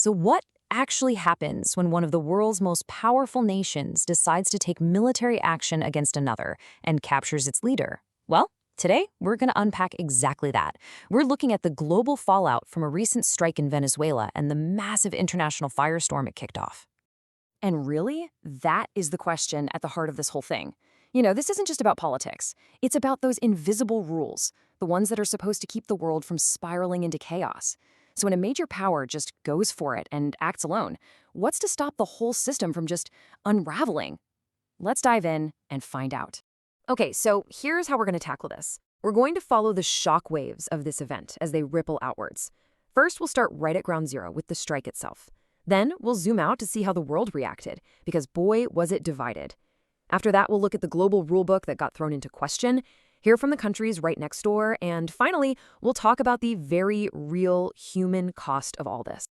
So what actually happens when one of the world's most powerful nations decides to take military action against another and captures its leader? Well, today we're going to unpack exactly that. We're looking at the global fallout from a recent strike in Venezuela and the massive international firestorm it kicked off. And really, that is the question at the heart of this whole thing. This isn't just about politics. It's about those invisible rules, the ones that are supposed to keep the world from spiraling into chaos. So when a major power just goes for it and acts alone, what's to stop the whole system from just unraveling? Let's dive in and find out. Okay, so here's how we're going to tackle this. We're going to follow the shock waves of this event as they ripple outwards. First, we'll start right at ground zero with the strike itself. Then we'll zoom out to see how the world reacted, because boy, was it divided. After that, we'll look at the global rulebook that got thrown into question, hear from the countries right next door, and finally, we'll talk about the very real human cost of all this.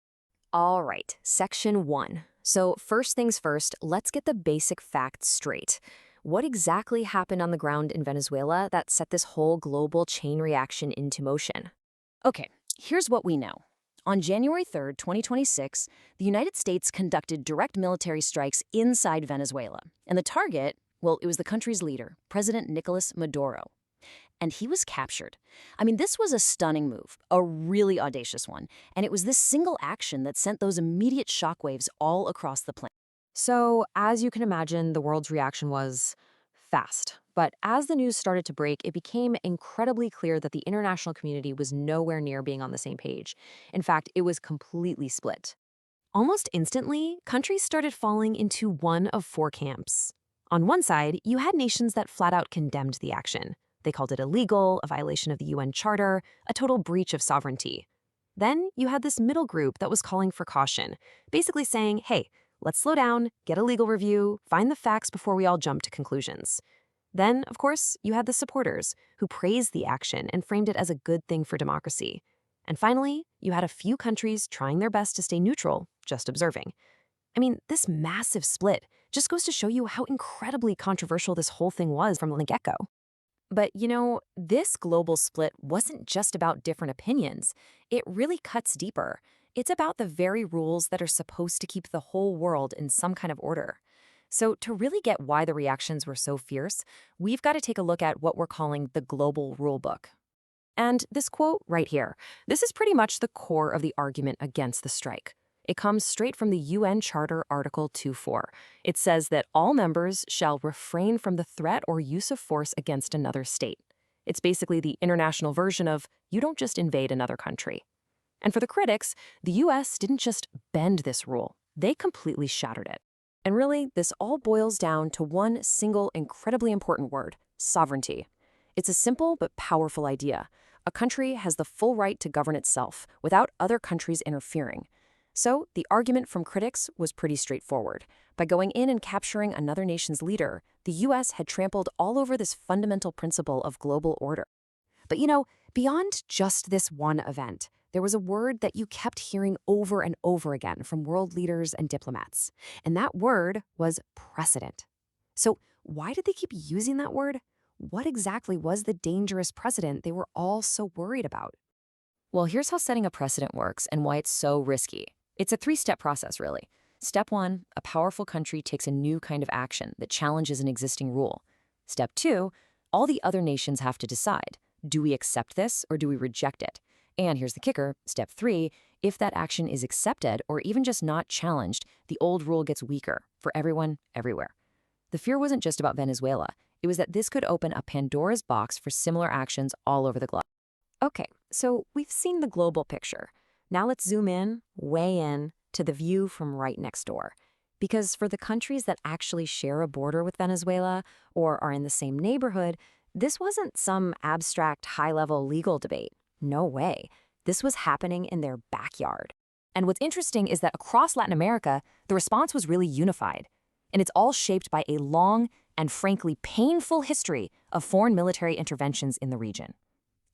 All right, section 1. So first things first, let's get the basic facts straight. What exactly happened on the ground in Venezuela that set this whole global chain reaction into motion? Okay, here's what we know. On January 3rd, 2026, the United States conducted direct military strikes inside Venezuela. And the target, well, it was the country's leader, President Nicolas Maduro. And he was captured. I mean, this was a stunning move, a really audacious one. And it was this single action that sent those immediate shockwaves all across the planet. So, as you can imagine, the world's reaction was fast. But as the news started to break, it became incredibly clear that the international community was nowhere near being on the same page. In fact, it was completely split. Almost instantly, countries started falling into one of four camps. On one side, you had nations that flat out condemned the action. They called it illegal, a violation of the UN Charter, a total breach of sovereignty. Then you had this middle group that was calling for caution, basically saying, hey, let's slow down, get a legal review, find the facts before we all jump to conclusions. Then, of course, you had the supporters, who praised the action and framed it as a good thing for democracy. And finally, you had a few countries trying their best to stay neutral, just observing. I mean, this massive split just goes to show you how incredibly controversial this whole thing was from the get-go. But, this global split wasn't just about different opinions. It really cuts deeper. It's about the very rules that are supposed to keep the whole world in some kind of order. So to really get why the reactions were so fierce, we've got to take a look at what we're calling the global rulebook. And this quote right here, this is pretty much the core of the argument against the strike. It comes straight from the UN Charter Article 2.4. It says that all members shall refrain from the threat or use of force against another state. It's basically the international version of you don't just invade another country. And for the critics, the US didn't just bend this rule, they completely shattered it. And really, this all boils down to one single incredibly important word: sovereignty. It's a simple but powerful idea. A country has the full right to govern itself without other countries interfering. So the argument from critics was pretty straightforward. By going in and capturing another nation's leader, the US had trampled all over this fundamental principle of global order. But beyond just this one event, there was a word that you kept hearing over and over again from world leaders and diplomats. And that word was precedent. So why did they keep using that word? What exactly was the dangerous precedent they were all so worried about? Well, here's how setting a precedent works and why it's so risky. It's a three-step process, really. Step 1, a powerful country takes a new kind of action that challenges an existing rule. Step 2, all the other nations have to decide. Do we accept this or do we reject it? And here's the kicker, step 3, if that action is accepted or even just not challenged, the old rule gets weaker for everyone, everywhere. The fear wasn't just about Venezuela. It was that this could open a Pandora's box for similar actions all over the globe. Okay, so we've seen the global picture. Now let's zoom in, way in, to the view from right next door. Because for the countries that actually share a border with Venezuela or are in the same neighborhood, this wasn't some abstract, high-level legal debate. No way. This was happening in their backyard. And what's interesting is that across Latin America, the response was really unified. And it's all shaped by a long and frankly painful history of foreign military interventions in the region.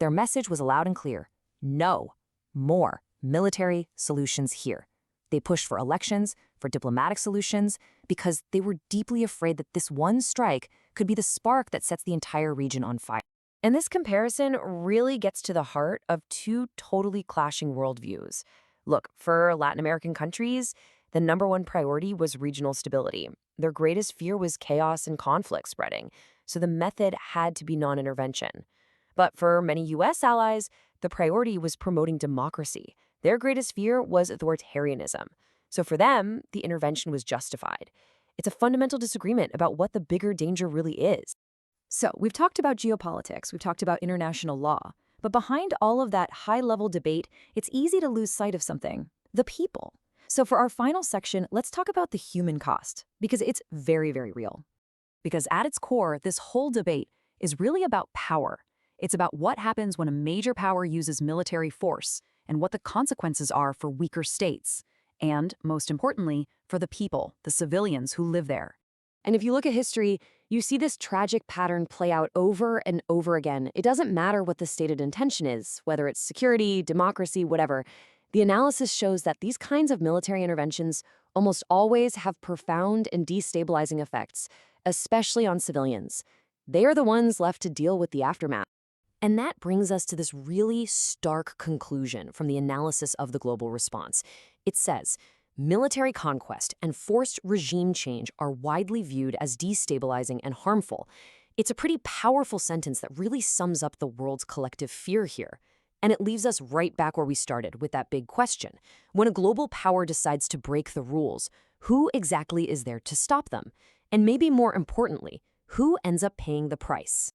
Their message was loud and clear: no more military solutions here. They pushed for elections, for diplomatic solutions, because they were deeply afraid that this one strike could be the spark that sets the entire region on fire. And this comparison really gets to the heart of two totally clashing worldviews. Look, for Latin American countries, the number one priority was regional stability. Their greatest fear was chaos and conflict spreading, so the method had to be non-intervention. But for many U.S. allies, the priority was promoting democracy. Their greatest fear was authoritarianism. So for them, the intervention was justified. It's a fundamental disagreement about what the bigger danger really is. So we've talked about geopolitics, we've talked about international law, but behind all of that high-level debate, it's easy to lose sight of something: the people. So for our final section, let's talk about the human cost, because it's very, very real. Because at its core, this whole debate is really about power. It's about what happens when a major power uses military force and what the consequences are for weaker states. And, most importantly, for the people, the civilians who live there. And if you look at history, you see this tragic pattern play out over and over again. It doesn't matter what the stated intention is, whether it's security, democracy, whatever. The analysis shows that these kinds of military interventions almost always have profound and destabilizing effects, especially on civilians. They are the ones left to deal with the aftermath. And that brings us to this really stark conclusion from the analysis of the global response. It says, military conquest and forced regime change are widely viewed as destabilizing and harmful. It's a pretty powerful sentence that really sums up the world's collective fear here. And it leaves us right back where we started with that big question. When a global power decides to break the rules, who exactly is there to stop them? And maybe more importantly, who ends up paying the price?